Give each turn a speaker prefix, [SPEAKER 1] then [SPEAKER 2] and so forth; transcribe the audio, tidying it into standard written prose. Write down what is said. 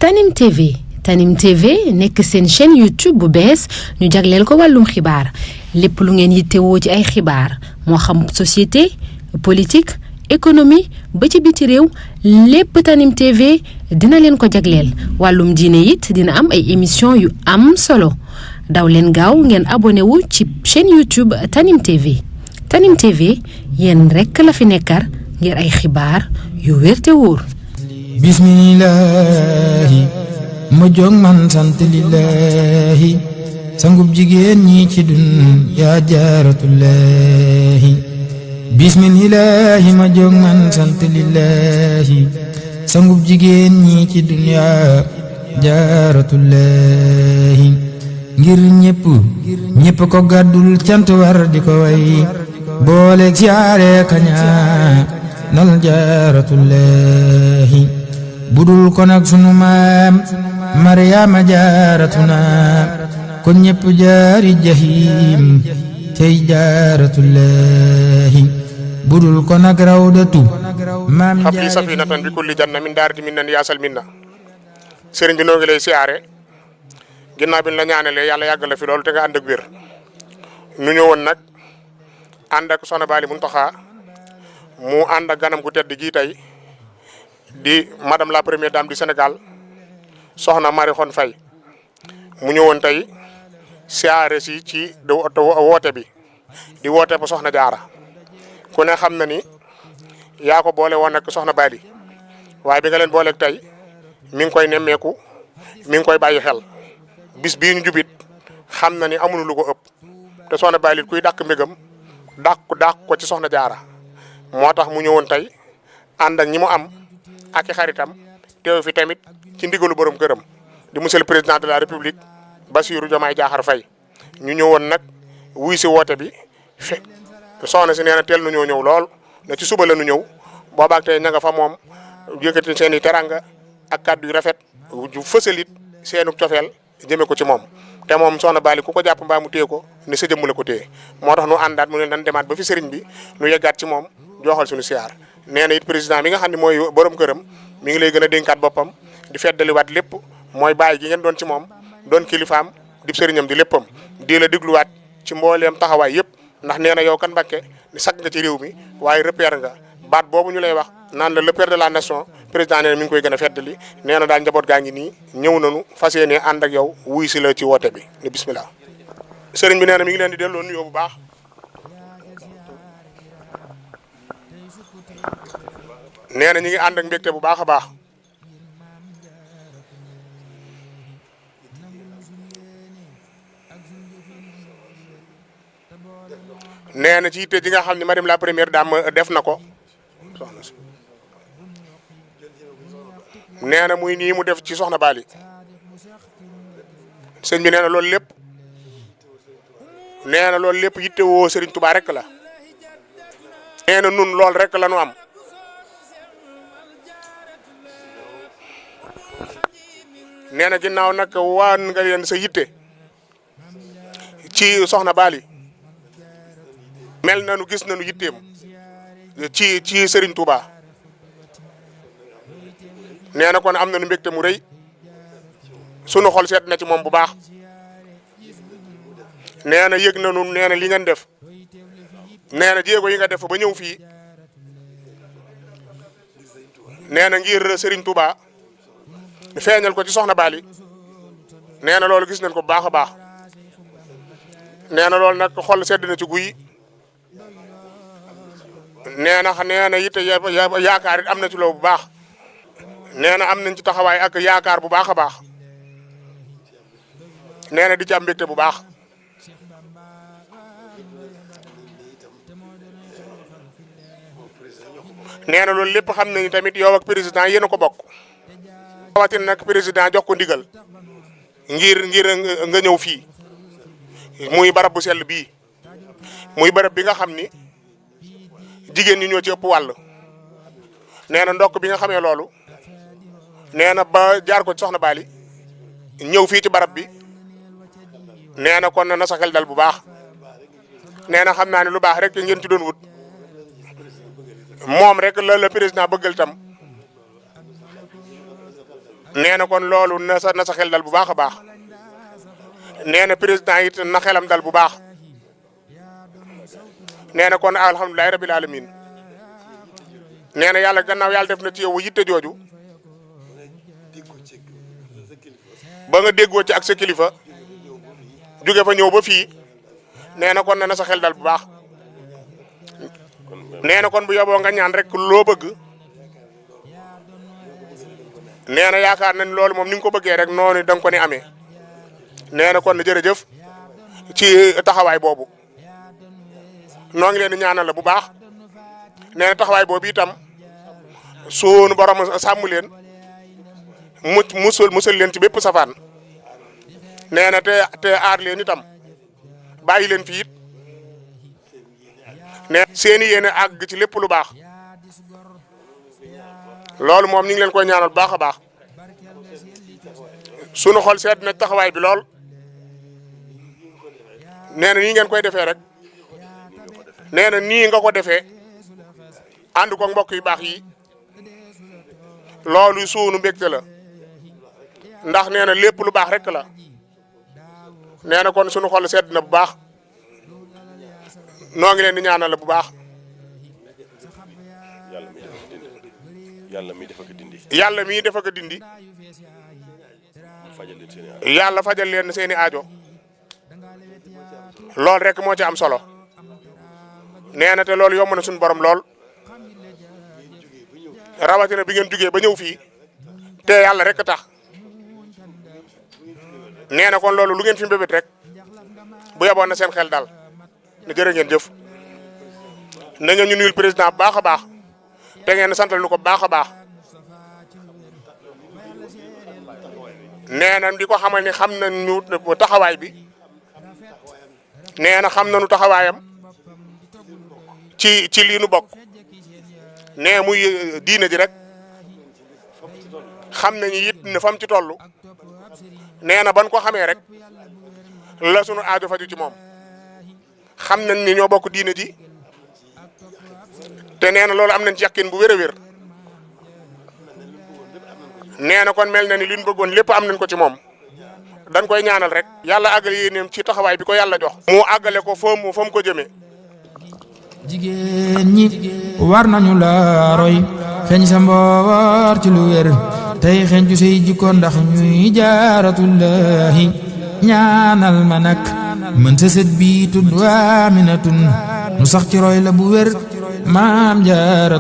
[SPEAKER 1] Tanim TV nekk seen chaîne YouTube bu bees ñu jagleel ko wàllum xibaar lépp lu ngeen yittewoo ci ay xibaar moo xam société politique économie ba ci biti réew lépp Tanim TV dina leen ko jagleel wàllum diine it dina am ay émission yu am solo daw leen gaaw ngeen abonné wu ci chaîne YouTube Tanim TV Tanim TV yéen rekk la fi nekkar ngir ay xibaar yu wér te wóor.
[SPEAKER 2] bismillahi ma jóg man sant lillahi sangub jigéen ñi ci dun yaa jaaratullahi bismillahi ma jóg man sant lillahi sangub jigéen ñi ci dun yaa jaaratullahi ngir ñépp ko gàddul cant war di ko way booleeg siyaare kaña nal jaaratullahi budul ko nag sunu maam Mariama jaaratuna kon ñépp jaari jahim tey jaaratullahi budul ko nag rawdatu maam
[SPEAKER 3] xabli safinatan bi kulli janna min daarati min nan yaasal minna sëriñ bi noo ngi lay siyaare ginnaaw bi la ñaanalee yàlla yàggal la fi loolu te nga ànd ak wér nu ñëwoon nag ànd ak Soxna Bally Mountakha mu ànd ak ganam gu tedd gi tey di madame la première dame du Sénégal soxna Marie Khone Faye mu ñëwoon tey siyaare si ci woote bi di woote ba soxna Jaara ku ne xam na ni yaa ko boole woon ak soxna Bally waaye bi nga leen booleeg tey mi ngi koy nemmeeku mi ngi koy bàyyi xel bis bii ñu jubit xam na ni amuñu lu ko ëpp te soxna Bally kuy dàq mbégam dàq ko ci soxna Jaara moo tax mu ñëwoon tey ànd ak ñi mu am ak i xaritam teew fi tamit ci ndigalu borom këram di monsieur le président de la république Bassirou Diomaye Diakhar Faye ñu ñëwoon nag wuy si woote bi soxna si nee na teel nu ñëw lool ne ci suba la nu ñëw boobaak tey ña nga fa moom yëkkati seen i teranga ak kàddu yu rafet ju fësalit seenu cofeel jëme ko ci moom te moom soxna Bally ku ko jàpp mbaa mu téye ko ne sa jëmm la ko téye moo tax nu àndaat mu ne nan demaat ba fi sëriñ bi nu yeggaat ci moom joxal suñu siyaar nee na it président bi nga xam ne mooy borom këram mi ngi lay gën a dénkaat boppam di feddaliwaat lépp mooy bàyyi gi ngeen doon ci moom doon kilifaam di sëriñam di léppam di la dégluwaat ci mbooleem taxawaay yëpp ndax nee na yow kan Mbàkke ni sag nga ci réew mi waaye repère nga baat boobu ñu lay wax naan la le père de la nation président nee na mi ngi koy gën a feddali nee na daal njaboot gaa ngi nii ñëw nañu fas yéene ànd ak yow wuy si la ci woote bi ni bismillah sëriñ bi nee na mi ngi leen di delloo nuyoo bu baax nee na ñi ngi ànd ak mbégte bu baax a baax nee na ci yitte ji nga xam ne madame la première dame def na ko soxna si nee na muy nii mu def ci soxna Bally sëñ bi nee na loolu lépp nee na loolu lépp yitte woo Serigne Touba rek la nee na nun lool rek la nu am nee na ginnaaw nag waan nga leen sa yitte ci soxna Bally mel na nu gis nañu yitteem ci Serigne Touba nee na kon am nañu mbégte mu rëy sunu xol seet na ci moom bu baax nee na yëg nañu nee na li ngeen def nee na jéego yi nga def ba ñëw fii nee na ngir Serigne Touba feeñal ko ci soxna Bally nee na loolu gis nañ ko bu baax a baax nee na loolu nag xol sedd na ci guy nee na it yaakaar it am na ci loolu bu baax nee na am nañ ci taxawaay ak yaakaar bu baax a baax nee na di ci am mbégte bu baax nee na loolu lépp xam nañu tamit yow ak président yéen a ko bokk. rawatina nag président jox ko ndigal ngir nga ñëw fii muy barab bu sell bii muy barab bi nga xam ni jigéen ñi ñoo ci ëpp wàll nee na ndokk bi nga xamee loolu nee na ba jaar ko ci soxna Bally ñëw fii ci barab bi nee na kon na sa xel dal bu baax nee na xam naa ne lu baax rek ngeen ci doon wut moom rek la président bëggal tam nee na kon loolu na sa xel dal bu baax a baax nee na président it na xelam dal bu baax nee na kon alhamdulilahi rabil alamin nee na yàlla gannaaw yàlla def na ci yow yitte jooju ba nga déggoo ci ak sa kilifa jóge fa ñëw ba fii nee na kon na sa xel dal bu baax nee na kon bu yoboo nga ñaan rek loo bëgg nee na yaakaar nañ loolu moom ni nga ko bëggee rek noonu da nga ko ni amee nee na kon jërëjëf ci taxawaay boobu noo ngi leen di ñaanal la bu baax nee na taxawaay boobu itam suunu borom sàmm leen musal leen ci bépp safaan nee na te aar leen itam bàyyi leen fi it ne seeni yéene àgg ci lépp lu baax loolu moom ñu ngi leen koy ñaanal bu baax a baax sunu xol seet na taxawaay bi lool nee na nii ngeen koy defee rek nee na nii nga ko defee ànd ko mbokk yu baax yi loolu suunu mbégte la ndax nee na lépp lu baax rek la nee na kon sunu xol sedd na bu baax noo ngi leen di ñaanal bu baax.
[SPEAKER 4] yàlla mi dafa ko dindi.
[SPEAKER 3] yàlla mii dafa ko dindi. yàlla fajal leen seeni aajo. loolu rek moo ci am solo. nee na te loolu yomb na suñu borom lool. rawatina bi ngeen jugee ba ñëw fii. te yàlla rek tax. nee na kon loolu lu ngeen fi mbébét rek. bu yeboon na seen xel daal. ne jërë ngeen jëf. na ngeen ñu nuyul président bu baax a baax. te ngeen santal nu ko baax a baax. nee na di ko xamal ni xam nañ ñu taxawaay bi. nee na xam nañu taxawaayam. ci lii nu bokk. nee muy diine ji rek. xam nañu it ne fam ci toll. nee na ban ko xamee rek. la sunu aajo faju ci moom. xam nañ ni ñoo bokk diine ji. te nee na loolu am nañ ci yàqin bu wér a wér. nee na kon mel na ni li ñu bëggoon lépp am nañ ko ci moom. dañ koy ñaanal rek. yàlla àggale yéeneem ci taxawaay bi ko yàlla jox. mu àggale ko fa mu ko jëmee.
[SPEAKER 2] jigéen ñi war nañu la roy xeeñ sa mboor ci lu wér tey xeeñ ju say jikko ndax ñuy jaaratullahi ñaanal ma nag mën sa sët bi tudd Aminatun nu sax ci roy la bu wér maam jaaratu